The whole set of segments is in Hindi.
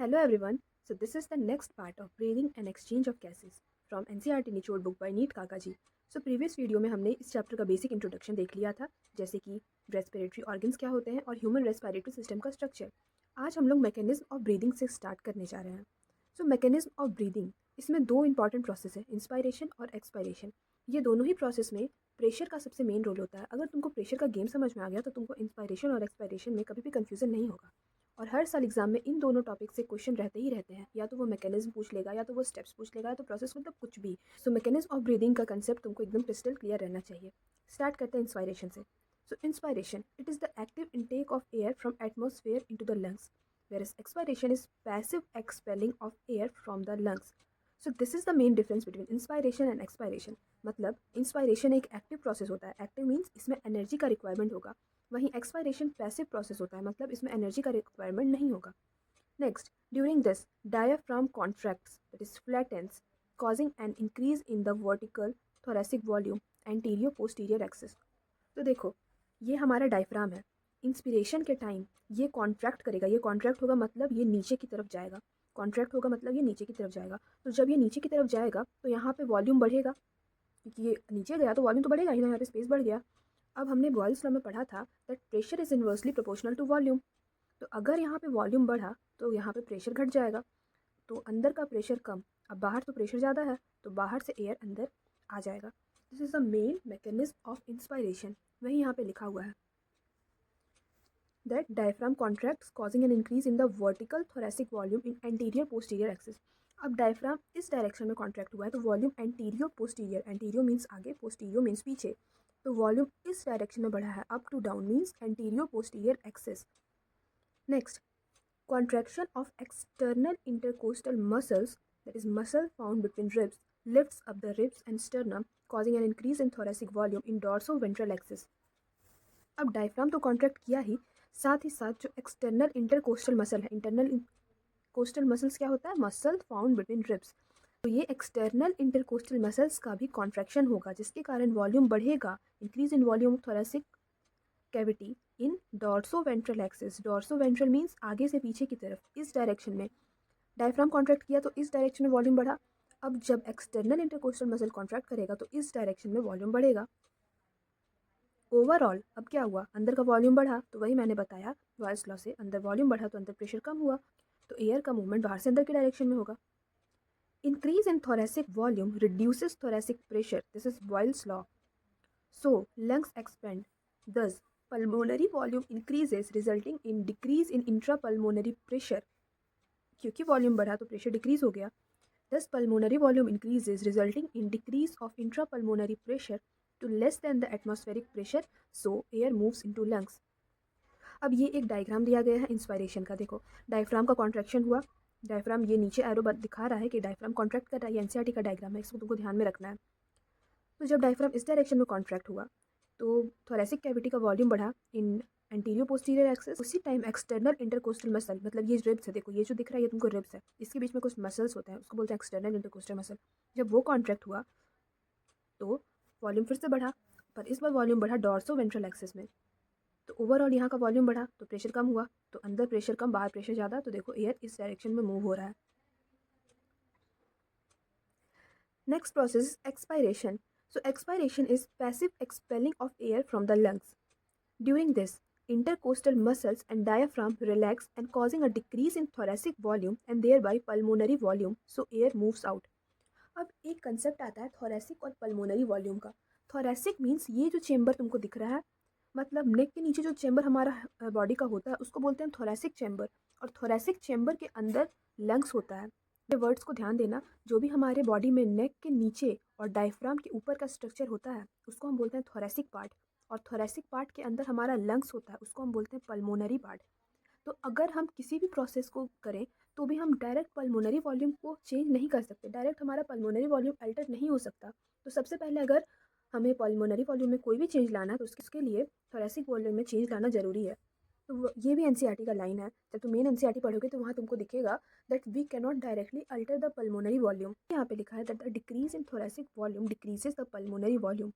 Hello everyone. So this is the next part of breathing and exchange of gases from NCERT निचोड़ बुक बाय नीट काका जी. सो प्रीवियस वीडियो में हमने इस चैप्टर का बेसिक इंट्रोडक्शन देख लिया था, जैसे कि रेस्पिरेटरी ऑर्गन्स क्या होते हैं और ह्यूमन रेस्पिरेटरी सिस्टम का स्ट्रक्चर. आज हम लोग मैकेनिज्म ऑफ ब्रीदिंग से स्टार्ट करने जा रहे हैं. सो मैकेनिज्म ऑफ ब्रीदिंग, इसमें दो इंपॉर्टेंट प्रोसेस है, इंस्पायरेशन और एक्सपायरेशन. ये दोनों ही प्रोसेस में प्रेशर का सबसे मेन रोल होता है. अगर तुमको प्रेशर का गेम समझ में आ गया तो तुमको इंस्पायरेशन और एक्सपायरेशन में कभी भी कन्फ्यूजन नहीं होगा. और हर साल एग्जाम में इन दोनों टॉपिक से क्वेश्चन रहते ही रहते हैं. या तो वो मैकेनिज्म पूछ लेगा, या तो वो स्टेप्स पूछ लेगा, या तो प्रोसेस, मतलब कुछ भी. सो मैकेनिज्म ऑफ ब्रीदिंग का कंसेप्ट तुमको एकदम क्रिस्टल क्लियर रहना चाहिए. स्टार्ट करते हैं इंस्पायरेशन से. So inspiration, it is the active intake of air from atmosphere into the lungs, whereas expiration is passive expelling of air from the lungs. So this is the main difference between inspiration and expiration. मतलब इंस्पायरेशन एक एक्टिव प्रोसेस होता है. एक्टिव मीन्स इसमें एनर्जी का रिक्वायरमेंट होगा. वहीं एक्सपायरेशन पैसिव प्रोसेस होता है, मतलब इसमें एनर्जी का रिक्वायरमेंट नहीं होगा. Next, during this diaphragm contracts, that is flattens, causing an increase in the vertical thoracic volume anterior posterior axis. तो देखो, ये हमारा डायफ्राम है. इंस्पिरेशन के टाइम ये कॉन्ट्रैक्ट करेगा. ये कॉन्ट्रैक्ट होगा मतलब ये नीचे की तरफ जाएगा. कॉन्ट्रैक्ट होगा मतलब ये नीचे की तरफ जाएगा. तो जब ये नीचे की तरफ जाएगा तो यहाँ पे वॉल्यूम बढ़ेगा, क्योंकि ये नीचे गया तो वॉल्यूम तो बढ़ेगा ही ना. यहाँ पे स्पेस बढ़ गया. अब हमने बॉयल्स लॉ में पढ़ा था that pressure is inversely proportional to volume. तो अगर यहाँ पे वॉल्यूम बढ़ा तो यहाँ पे प्रेशर घट जाएगा. तो अंदर का प्रेशर कम, अब बाहर तो प्रेशर ज़्यादा है, तो बाहर से एयर अंदर आ जाएगा. This is the main mechanism of inspiration. वही यहाँ पे लिखा हुआ है that diaphragm contracts causing an increase in the vertical thoracic volume in anterior posterior axis. अब डायफ्राम इस डायरेक्शन में कॉन्ट्रैक्ट हुआ है तो volume anterior posterior, anterior means आगे, पोस्टीरियर मीन्स पीछे, तो वॉल्यूम इस डायरेक्शन में बढ़ा है. Up to down means anterior posterior axis. Next, contraction of external intercostal muscles, that is muscle found between ribs, lifts up the ribs and sternum, causing an increase in thoracic volume in dorsoventral axis. अब डायफ्राम तो कॉन्ट्रैक्ट किया ही, साथ ही साथ जो एक्सटर्नल इंटरकोस्टल मसल है, इंटरनल कोस्टल मसल्स क्या होता है, मसल फाउंड बिटवीन रिब्स, तो ये एक्सटर्नल इंटरकोस्टल मसल्स का भी कॉन्ट्रैक्शन होगा, जिसके कारण वॉल्यूम बढ़ेगा. Increase in volume thoracic cavity in dorsoventral axis. Dorsoventral means आगे से पीछे की तरफ, इस डायरेक्शन में डायफ्राम कॉन्ट्रैक्ट किया तो इस डायरेक्शन में वॉल्यूम बढ़ा. अब जब एक्सटर्नल इंटरकोस्टल मसल कॉन्ट्रैक्ट करेगा तो इस डायरेक्शन में वॉल्यूम बढ़ेगा. ओवरऑल अब क्या हुआ, अंदर का वॉल्यूम बढ़ा, तो वही मैंने बताया बॉयल्स लॉ से, अंदर वॉल्यूम बढ़ा तो अंदर प्रेशर कम हुआ, तो एयर का मूवमेंट बाहर से अंदर की डायरेक्शन में होगा. Increase in thoracic volume reduces thoracic pressure. This is Boyle's law. So lungs expand, thus pulmonary volume increases resulting in decrease in intrapulmonary pressure. क्योंकि वॉल्यूम बढ़ा तो प्रेशर डिक्रीज हो गया. Thus pulmonary volume increases resulting in decrease of intrapulmonary pressure to less than the atmospheric pressure, so air moves into lungs. अब ये एक डायग्राम दिया गया है इंस्पायरेशन का. देखो, डायफ्राम का कॉन्ट्रैक्शन हुआ. डायफ्राम ये नीचे एरो दिखा रहा है कि डायफ्राम कॉन्ट्रैक्ट कर रहा है. ये एनसीईआरटी का डायग्राम है, इसको तुमको ध्यान में रखना है. तो जब डायफ्राम इस डायरेक्शन में कॉन्ट्रैक्ट हुआ तो थोरेसिक कैविटी का वॉल्यूम बढ़ा इन एंटीरियर पोस्टीरियर एक्सिस. उसी टाइम एक्सटर्नल इंटरकोस्टल मसल, मतलब ये रिब्स है, देखो ये जो दिख रहा है ये तुमको रिब्स है, इसके बीच में कुछ मसल्स होते हैं, उसको बोलते हैं एक्सटर्नल इंटरकोस्टल मसल. जब वो कॉन्ट्रैक्ट हुआ तो वॉल्यूम फिर से बढ़ा, पर इस बार वॉल्यूम बढ़ा डॉर्सोवेंट्रल एक्सिस में. तो ओवरऑल यहाँ का वॉल्यूम बढ़ा तो प्रेशर कम हुआ, तो अंदर प्रेशर कम, बाहर प्रेशर ज़्यादा, तो देखो एयर इस डायरेक्शन में मूव हो रहा है. Next process expiration. So expiration is passive expelling of air from the lungs. During this intercostal muscles and diaphragm relax and causing a decrease in thoracic volume and thereby pulmonary volume, so air moves out. अब एक कंसेप्ट आता है थोरेसिक और पल्मोनरी वॉल्यूम का. थोरेसिक मीन्स ये जो चेम्बर तुमको दिख रहा है, मतलब नेक के नीचे जो चेम्बर हमारा बॉडी का होता है उसको बोलते हैं थोरेसिक चेम्बर. और थोरेसिक चेम्बर के अंदर लंग्स होता है. ये वर्ड्स को ध्यान देना. जो भी हमारे बॉडी में नेक के नीचे और डायफ्राम के ऊपर का स्ट्रक्चर होता है उसको हम बोलते हैं थोरेसिक पार्ट, और थोरेसिक पार्ट के अंदर हमारा लंग्स होता है, उसको हम बोलते हैं पल्मोनरी पार्ट. तो अगर हम किसी भी प्रोसेस को करें तो भी हम डायरेक्ट पल्मोनरी वॉल्यूम को चेंज नहीं कर सकते. डायरेक्ट हमारा पल्मोनरी वॉल्यूम अल्टर नहीं हो सकता. तो सबसे पहले अगर हमें पल्मोनरी वॉल्यूम में कोई भी चेंज लाना है तो उसके लिए थोरेसिक वॉल्यूम में चेंज लाना ज़रूरी है. तो ये भी एनसीईआरटी का लाइन है. जब तुम मेन एनसीईआरटी पढ़ोगे तो वहाँ तुमको दिखेगा that we can not directly alter the pulmonary volume. यहाँ पे लिखा है that the decrease in thoracic volume decreases the pulmonary volume.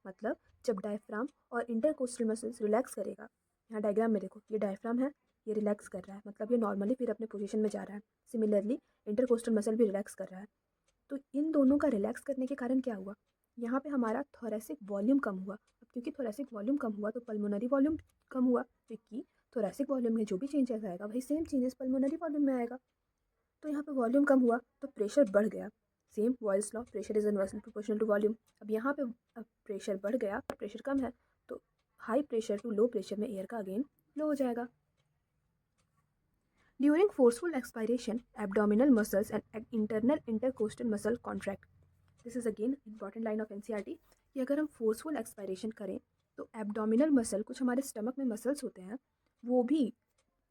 मतलब जब डायफ्राम और इंटरकोस्टल मसल्स रिलैक्स करेगा, यहाँ डायग्राम में देखो ये डायफ्राम है, ये रिलैक्स कर रहा है, मतलब ये नॉर्मली फिर अपने पोजीशन में जा रहा है। सिमिलरली इंटरकोस्टल मसल भी रिलैक्स कर रहा है। तो इन दोनों का रिलैक्स करने के कारण क्या हुआ, यहाँ पे हमारा थोरेसिक वॉल्यूम कम हुआ। अब क्योंकि थोरेसिक वॉल्यूम कम हुआ तो पल्मोनरी वॉल्यूम कम हुआ, क्योंकि थोरेसिक वॉल्यूम में जो भी चेंजेस आएगा वही सेम चेंजेस पल्मोनरी वॉल्यूम में आएगा। तो यहाँ पे वॉल्यूम कम हुआ तो प्रेशर बढ़ गया। Same Boyle's law, pressure is inversely proportional to volume. अब यहाँ पे अब प्रेशर बढ़ गया, प्रेशर कम है तो high pressure to low pressure में एयर का अगेन लो हो जाएगा। During forceful expiration abdominal muscles and internal intercostal muscle contract. This is again important line of NCERT कि अगर हम फोर्सफुल एक्सपायरेशन करें तो एब्डोमिनल मसल, कुछ हमारे स्टमक में मसल्स होते हैं वो भी,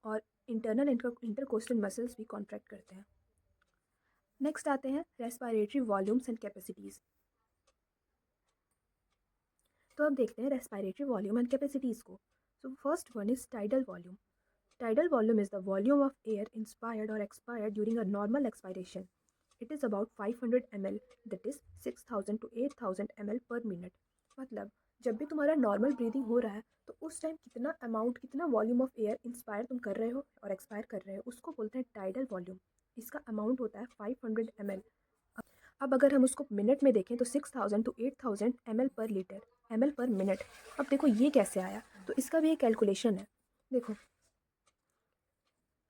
और इंटरनल इंटरकोस्टल मसल्स भी कॉन्ट्रैक्ट करते हैं। नेक्स्ट आते हैं रेस्पिरेटरी वॉल्यूम्स एंड कैपेसिटीज़। तो अब देखते हैं रेस्पिरेटरी वॉल्यूम एंड कैपेसिटीज़ को। So first one is tidal volume. Tidal volume is the volume of air inspired or expired during a normal expiration. It is about 500 ml, that is 6000 to 8000 ml per minute. मतलब जब भी तुम्हारा नॉर्मल ब्रीदिंग हो रहा है तो उस टाइम कितना अमाउंट, कितना वॉल्यूम ऑफ एयर इंस्पायर तुम कर रहे हो और एक्सपायर कर रहे हो, उसको बोलते हैं टाइडल वॉल्यूम। इसका अमाउंट होता है 500 ml। अब अगर हम उसको मिनट में देखें तो 6000 टू 8000 ml पर लीटर, ml पर मिनट। अब देखो ये कैसे आया, तो इसका भी एक कैलकुलेशन है। देखो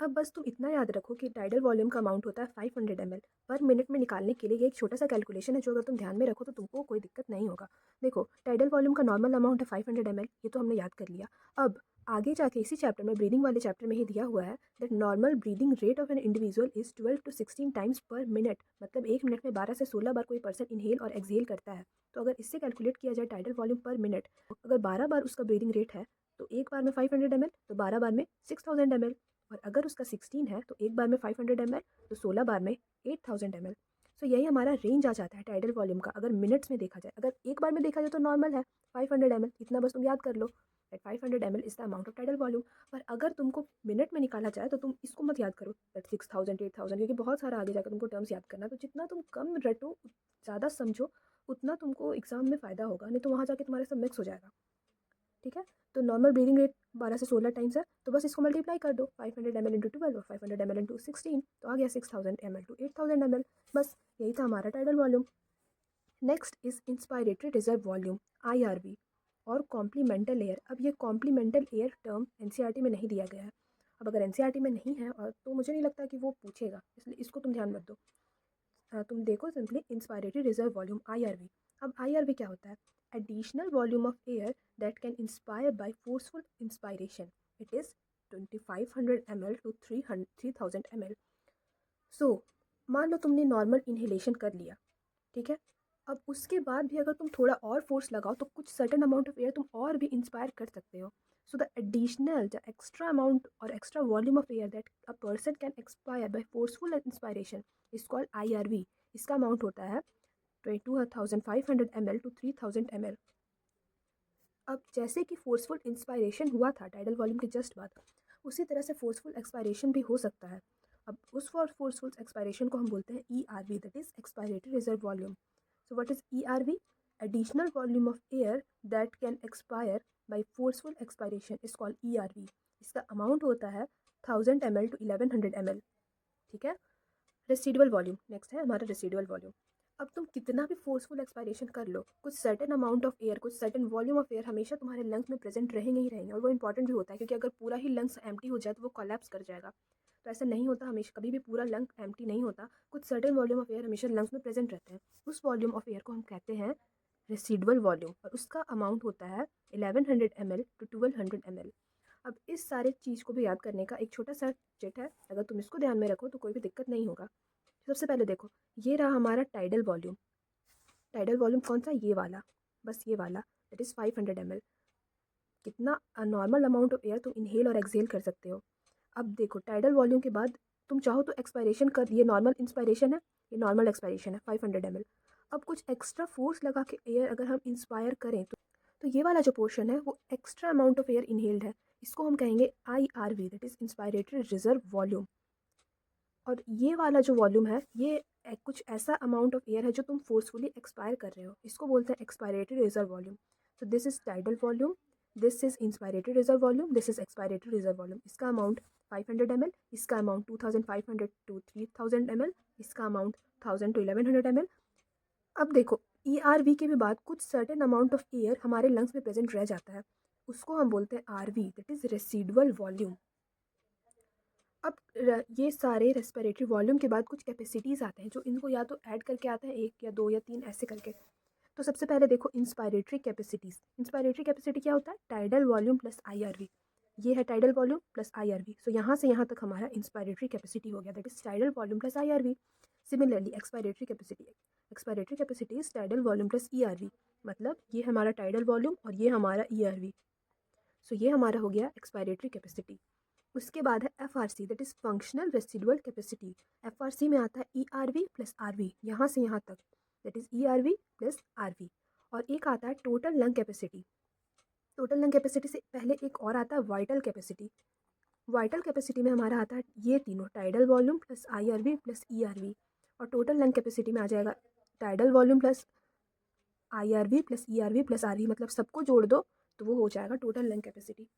अब बस तुम इतना याद रखो कि टाइडल वॉल्यूम का अमाउंट होता है 500 ml पर मिनट में। निकालने के लिए ये एक छोटा सा कैलकुलेशन है जो अगर तुम ध्यान में रखो तो तुमको कोई दिक्कत नहीं होगा। देखो टाइडल वॉल्यूम का नॉर्मल अमाउंट है 500 ml, ये तो हमने याद कर लिया। अब आगे जाके इसी चैप्टर में, ब्रीदिंग वाले चैप्टर में ही दिया हुआ है that normal breathing rate of an individual is 12 to 16 times per minute. मतलब एक मिनट में 12 से 16 बार कोई पर्सन इनहेल और एक्सहेल करता है। तो अगर इससे कैलकुलेट किया जाए टाइडल वॉल्यूम पर मिनट, अगर 12 बार उसका ब्रीदिंग रेट है तो एक बार में 500 ml, तो 12 बार में 6000 ml। और अगर उसका 16 है तो एक बार में 500 ml, तो 16 बार में 8000 ml। सो यही हमारा रेंज आ जाता है टाइडल वॉल्यूम का अगर मिनट्स में देखा जाए। अगर एक बार में देखा जाए तो नॉर्मल है 500 ml, इतना बस तुम याद कर लो that 500 ml is the amount of tidal volume. पर अगर तुमको मिनट में निकाला जाए तो तुम इसको मत याद करो दैट 6000 8000, क्योंकि बहुत सारा आगे जाकर तुमको टर्म्स याद करना। तो जितना तुम कम रटो, ज़्यादा समझो, उतना तुमको एग्जाम में फ़ायदा होगा, नहीं तो वहाँ जाके तुम्हारे सब मिक्स हो जाएगा। ठीक है, तो नॉर्मल ब्रीदिंग रेट 12 से 16 टाइम्स है, तो बस इसको मल्टीप्लाई कर दो 500 ml इंटू 12 और 500 ml इंटू 16, तो आ गया 6000 ml टू 8000 ml। बस यही था हमारा tidal volume. Next is inspiratory reserve volume, IRV, और कॉम्प्लीमेंटल एयर। अब ये कॉम्प्लीमेंटल एयर टर्म एनसीईआरटी में नहीं दिया गया है। अब अगर एनसीईआरटी में नहीं है और तो मुझे नहीं लगता कि वो पूछेगा, इसलिए इसको तुम ध्यान मत दो। तुम देखो simply inspiratory reserve volume, IRV। अब IRV क्या होता है, additional volume of air that can inspire by forceful inspiration. It is 2500 ml to 3000 ml। So मान लो तुमने नॉर्मल इन्हेलेशन कर लिया, ठीक है। अब उसके बाद भी अगर तुम थोड़ा और फोर्स लगाओ तो कुछ सर्टेन अमाउंट ऑफ एयर तुम और भी इंस्पायर कर सकते हो। So the additional, the extra amount और extra volume of air that a person can expire by forceful inspiration is called IRV। इसका अमाउंट होता है 2500 ml टू 3000 ml। अब जैसे कि फोर्सफुल इंस्पायरेशन हुआ था टाइडल वॉल्यूम के जस्ट बाद, उसी तरह से फोर्सफुल एक्सपायरेशन भी हो सकता है। अब उस फोर्सफुल एक्सपायरेशन को हम बोलते हैं ERV, that is expiratory reserve volume. So what is ERV? Additional volume of air that can expire by forceful expiration is called ERV। इसका अमाउंट होता है 1000 ml टू 1100 ml। ठीक है। रेसिडुअल वॉल्यूम नेक्स्ट है हमारा, रेसिडुअल वॉल्यूम। अब तुम कितना भी फोर्सफुल एक्सपायरेशन कर लो, कुछ सर्टेन अमाउंट ऑफ एयर, कुछ सर्टेन वॉल्यूम ऑफ एयर हमेशा तुम्हारे लंग्स में प्रेजेंट रहेंगे ही रहेंगे। और वो इंपॉर्टेंट भी होता है क्योंकि अगर पूरा ही लंग्स एम्प्टी हो जाए तो वो कोलैप्स कर जाएगा। तो ऐसा नहीं होता, हमेशा कभी भी पूरा लंग एम्प्टी नहीं होता, कुछ सर्टेन वॉल्यूम ऑफ एयर हमेशा लंग्स में प्रेजेंट रहते हैं। उस वॉल्यूम ऑफ एयर को हम कहते हैं रेसिडुअल वॉल्यूम, और उसका अमाउंट होता है 1100 ml टू 1200 ml। अब इस सारे चीज़ को भी याद करने का एक छोटा सा चिट है, अगर तुम इसको ध्यान में रखो तो कोई भी दिक्कत नहीं होगा। सबसे पहले देखो, ये रहा हमारा टाइडल वॉल्यूम। टाइडल वॉल्यूम कौन सा, ये वाला, बस ये वाला, दैट इज़ 500 ml। कितना नॉर्मल अमाउंट ऑफ एयर तुम इनहेल और एक्सहेल कर सकते हो। अब देखो टाइडल वॉल्यूम के बाद तुम चाहो तो एक्सपायरेशन कर, ये नॉर्मल इंस्पायरेशन है, ये नॉर्मल एक्सपायरेशन है 500 ml। अब कुछ एक्स्ट्रा फोर्स लगा के एयर अगर हम इंस्पायर करें तो ये वाला जो पोर्शन है वो extra amount of air inhaled है, इसको हम कहेंगे IRV, that is inspiratory reserve volume. और ये वाला जो वॉल्यूम है ये कुछ ऐसा अमाउंट ऑफ एयर है जो तुम फोर्सफुली एक्सपायर कर रहे हो, इसको बोलते हैं expiratory reserve volume. So this is tidal volume, this is inspiratory reserve volume, this is expiratory reserve volume. इसका अमाउंट 500 ml, इसका अमाउंट 2500 to 3000 ml, इसका अमाउंट 1000 to 1100 ml। अब देखो ERV के भी बाद कुछ सर्टेन अमाउंट ऑफ एयर हमारे लंग्स में प्रेजेंट रह जाता है, उसको हम बोलते हैं RV, that is residual volume. अब ये सारे रेस्पिरेटरी वॉल्यूम के बाद कुछ कैपेसिटीज़ आते हैं जो इनको या तो ऐड करके आते हैं, 1 या 2 या 3 ऐसे करके। तो सबसे पहले देखो इंस्पायरेटरी कैपेसिटीज़। इंस्पायरेटरी कैपेसिटी क्या होता है? Tidal volume plus IRV। ये है टाइडल वॉल्यूम प्लस IRV। सो यहाँ से यहाँ तक हमारा इंस्पायरेटरी कैपेसिटी हो गया, that is tidal volume plus IRV। Similarly expiratory capacity is tidal volume plus ERV। मतलब ये हमारा टाइडल वॉल्यूम और ये हमारा ERV। सो ये हमारा हो गया एक्सपायरेटरी कैपेसिटी। उसके बाद है FRC, that is functional residual capacity. FRC में आता है ERV प्लस RV, यहाँ से यहाँ तक, that is ERV plus RV। और एक आता है total lung capacity. Total lung capacity से पहले एक और आता है वाइटल कैपेसिटी। वाइटल कैपेसिटी में हमारा आता है ये तीनों, tidal volume plus IRV plus ERV। और टोटल लंग कैपेसिटी में आ जाएगा tidal volume plus IRV plus ERV plus RV, मतलब सबको जोड़ दो तो वो हो जाएगा टोटल लंग कैपेसिटी।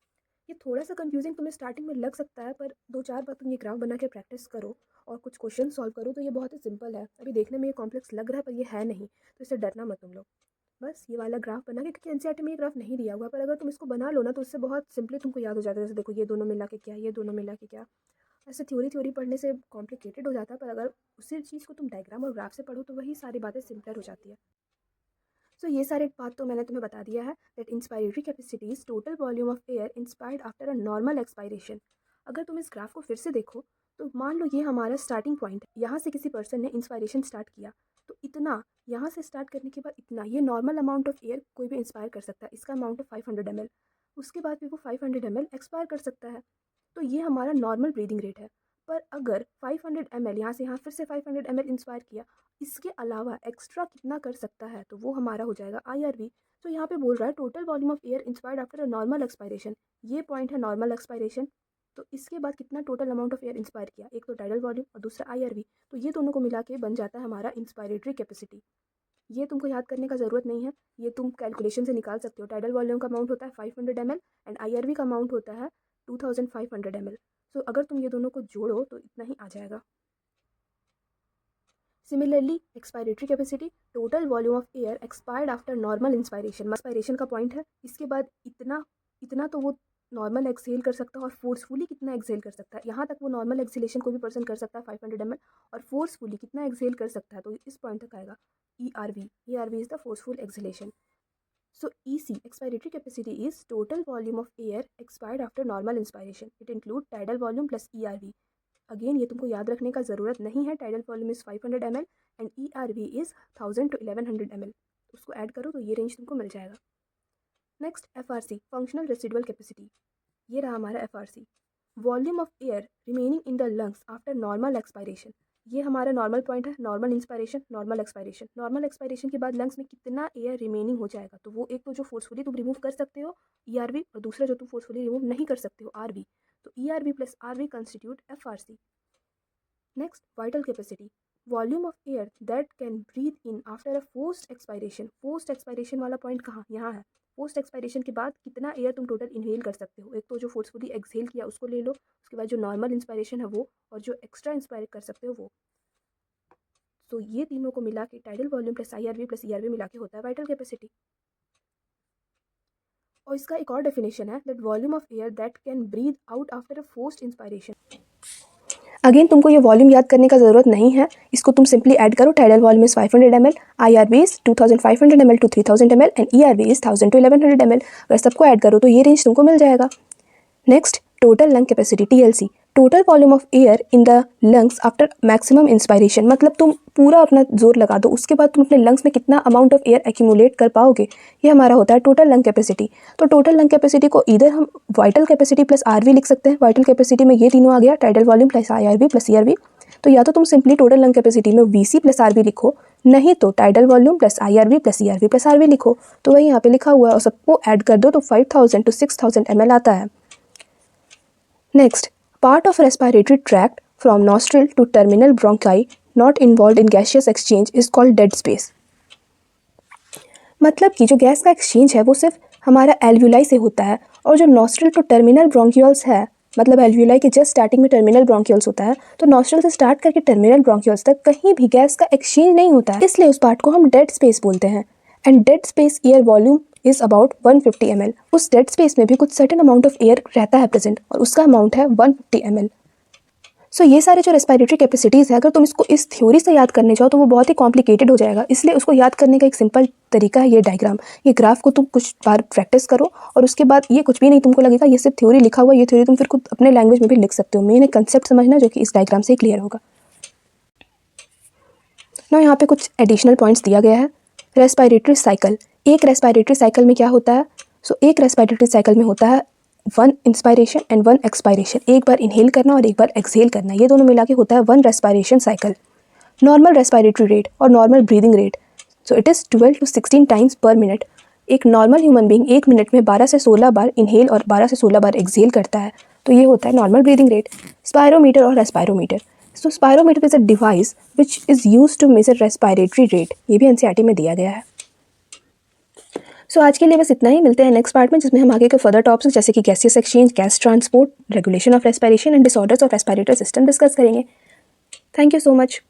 ये थोड़ा सा कंफ्यूजिंग तुम्हें स्टार्टिंग में लग सकता है, पर 2-4 बार तुम ये ग्राफ बना के प्रैक्टिस करो और कुछ क्वेश्चन सॉल्व करो तो ये बहुत ही सिंपल है। अभी देखने में ये कॉम्प्लेक्स लग रहा है पर ये है नहीं, तो इससे डरना मत तुम लोग। बस ये वाला ग्राफ बना के, क्योंकि एनसीईआरटी में ये ग्राफ नहीं दिया हुआ, पर अगर तुम इसको बना लो ना तो इससे बहुत सिंपली तुमको याद हो जाता है। जैसे देखो ये दोनों मिला के क्या, ये दोनों मिला के क्या। ऐसे थ्योरी पढ़ने से कॉम्प्लिकेटेड हो जाता है, पर अगर उसी चीज़ को तुम डायग्राम और ग्राफ से पढ़ो तो वही सारी बातें सिंपलर हो जाती है। सो ये सारे बात तो मैंने तुम्हें बता दिया है that inspiratory capacity is total volume of air inspired after a normal expiration. अगर तुम इस ग्राफ को फिर से देखो तो मान लो ये हमारा स्टार्टिंग पॉइंट है, यहाँ से किसी पर्सन ने इंस्पायरेशन स्टार्ट किया तो इतना, यहाँ से स्टार्ट करने के बाद इतना, ये नॉर्मल अमाउंट ऑफ एयर कोई भी इंस्पायर कर सकता है। इसका अमाउंट है 500 ml, उसके बाद भी वो 500 ml एक्सपायर कर सकता है। तो ये हमारा नॉर्मल ब्रीदिंग रेट है। पर अगर 500 ml यहाँ से यहाँ फिर से 500 ml इंस्पायर किया, इसके अलावा एक्स्ट्रा कितना कर सकता है तो वो हमारा हो जाएगा IRV। तो यहाँ पे बोल रहा है total volume of air inspired after a normal expiration. ये पॉइंट है नॉर्मल एक्सपायरेशन। तो इसके बाद कितना total amount of air inspire किया, एक तो टाइडल वॉल्यूम और दूसरा IRV, तो ये दोनों को मिला के बन जाता है हमारा इंस्पायरेटरी कैपेसिटी। ये तुमको याद करने का ज़रूरत नहीं है, ये तुम कैलकुलेशन से निकाल सकते हो। टाइडल वॉल्यूम का अमाउंट होता है 500 ml एंड IRV का अमाउंट होता है 2500 ml। सो अगर तुम ये दोनों को जोड़ो तो इतना ही आ जाएगा। Similarly expiratory capacity, total volume of air expired after normal inspiration का पॉइंट है। इसके बाद इतना तो वो नॉर्मल एक्सहेल कर सकता है, और फोर्सफुली कितना एक्सहेल कर सकता है, यहाँ तक वो नॉर्मल एक्सहेलेशन कोई भी पर्सन कर सकता है 500 ml, और फोर्सफुली कितना एक्सहेल कर सकता है तो इस पॉइंट तक आएगा ERV is the forceful exhalation. So EC, expiratory capacity, is total volume of air expired after normal inspiration. It include tidal volume plus ERV. Again ये तुमको याद रखने का ज़रूरत नहीं है। Tidal volume is 500 ml and ERV is 1000 to 1100 ml। उसको ऐड करो तो ये रेंज तुमको मिल जाएगा। Next FRC, functional residual capacity. ये रहा हमारा FRC, volume of air remaining in the lungs after normal expiration. ये हमारा नॉर्मल पॉइंट है, normal inspiration, normal expiration. Normal expiration के बाद लंग्स में कितना एयर रिमेनिंग हो जाएगा, तो वो एक तो जो फोर्सफुली तुम रिमूव कर सकते हो ERV, और दूसरा जो तुम फोर्सफुली रिमूव नहीं कर सकते हो RV। तो ERV plus RV constitute FRC। Next vital capacity, volume of air that can breathe in after a forced expiration. Forced expiration वाला पॉइंट कहाँ, यहाँ है। पोस्ट एक्सपायरेशन के बाद कितना एयर तुम टोटल इनहेल कर सकते हो, एक तो जो फोर्सफुली एक्सहेल किया उसको ले लो, उसके बाद जो नॉर्मल इंस्पायरेशन है वो, और जो एक्स्ट्रा इंस्पायर कर सकते हो वो। तो ये तीनों को मिला के tidal volume plus IRV plus ERV मिला के होता है वाइटल कैपेसिटी। और इसका एक और डेफिनेशन है that volume of air that can breathe out after a forced inspiration. Again तुमको ये वॉल्यूम याद करने का ज़रूरत नहीं है, इसको तुम सिंपली ऐड करो। Tidal volume is 500 ml, IRV is 2500 ml to 3000 ml and ERV is 1000 to 1100 ml। अगर सबको ऐड करो तो ये रेंज तुमको मिल जाएगा। Next total lung capacity TLC, total volume of air in the lungs after maximum inspiration. मतलब तुम पूरा अपना जोर लगा दो, उसके बाद तुम अपने लंग्स में कितना अमाउंट ऑफ एयर एक्यूमुलेट कर पाओगे, ये हमारा होता है टोटल लंग कैपेसिटी। तो टोटल लंग कैपेसिटी को इधर हम वाइटल कैपेसिटी प्लस RV लिख सकते हैं। वाइटल कैपेसिटी में ये तीनों आ गया, tidal volume plus IRV plus ERV। तो या तो तुम सिंपली टोटल लंग कैपेसिटी में VC प्लस RV लिखो, नहीं तो tidal volume plus IRV plus ERV plus RV लिखो। तो वही यहाँ पे लिखा हुआ है और सबको ऐड कर दो तो 5000 to 6000 ml आता है। Next, part of respiratory tract from nostril to terminal bronchi not involved in gaseous exchange is called dead space। मतलब कि जो गैस का एक्सचेंज है वो सिर्फ हमारा एल्व्यूलाई से होता है, और जो नॉस्ट्रल टू टर्मिनल ब्रोंक्यूल्स है, मतलब एल्व्यूलाई के जस्ट स्टार्टिंग में टर्मिनल ब्रोंक्यूल्स होता है, तो नॉस्ट्रल से स्टार्ट करके टर्मिनल ब्रोंक्यूल्स तक कहीं भी गैस का एक्सचेंज नहीं होता है, इसलिए उस पार्ट को हम डेड स्पेस बोलते हैं। And dead space air volume is about 150 ml। उस डेड स्पेस में भी कुछ सर्टेन अमाउंट ऑफ एयर रहता है प्रेजेंट, और उसका अमाउंट है 150 ml। सो ये सारे जो रेस्पिरेटरी कैपेसिटीज़ है, अगर तुम इसको इस थ्योरी से याद करने जाओ तो वो बहुत ही कॉम्प्लिकेटेड हो जाएगा, इसलिए उसको याद करने का एक सिंपल तरीका है ये डायग्राम। ये ग्राफ को तुम कुछ बार प्रैक्टिस करो, और उसके बाद ये कुछ भी नहीं तुमको लगेगा, ये सिर्फ थ्योरी लिखा हुआ, ये थ्योरी तुम फिर खुद अपने लैंग्वेज में भी लिख सकते हो। मेन एक कंसेप्ट समझना जो कि इस डायग्राम से क्लियर होगा। ना यहाँ पे कुछ एडिशनल पॉइंट्स दिया गया है। रेस्पिरेटरी साइकिल, एक रेस्पिरेटरी साइकिल में क्या होता है? एक रेस्पिरेटरी साइकिल में होता है 1 इंस्पायरेशन एंड 1 एक्सपायरेशन, एक बार इनहेल करना और एक बार एक्सहेल करना, ये दोनों मिला के होता है 1 respiration cycle. Normal respiratory rate और normal breathing rate, it is 12 to 16 times per minute. एक नॉर्मल ह्यूमन बींग 1 मिनट में 12 से 16 बार इनहेल और 12 से 16 बार एक्सहेल करता है, तो ये होता है नॉर्मल ब्रीदिंग रेट। स्पायरोमीटर और respirometer, spirometer is a device which is use to measure respiratory rate, ये भी एनसीईआरटी में दिया गया है। आज के लिए बस इतना ही, मिलते हैं नेक्स्ट पार्ट में, जिसमें हम आगे के फर्दर टॉपिक्स जैसे कि gaseous exchange, gas transport, regulation of respiration and disorders of respiratory system discuss करेंगे। Thank you so much.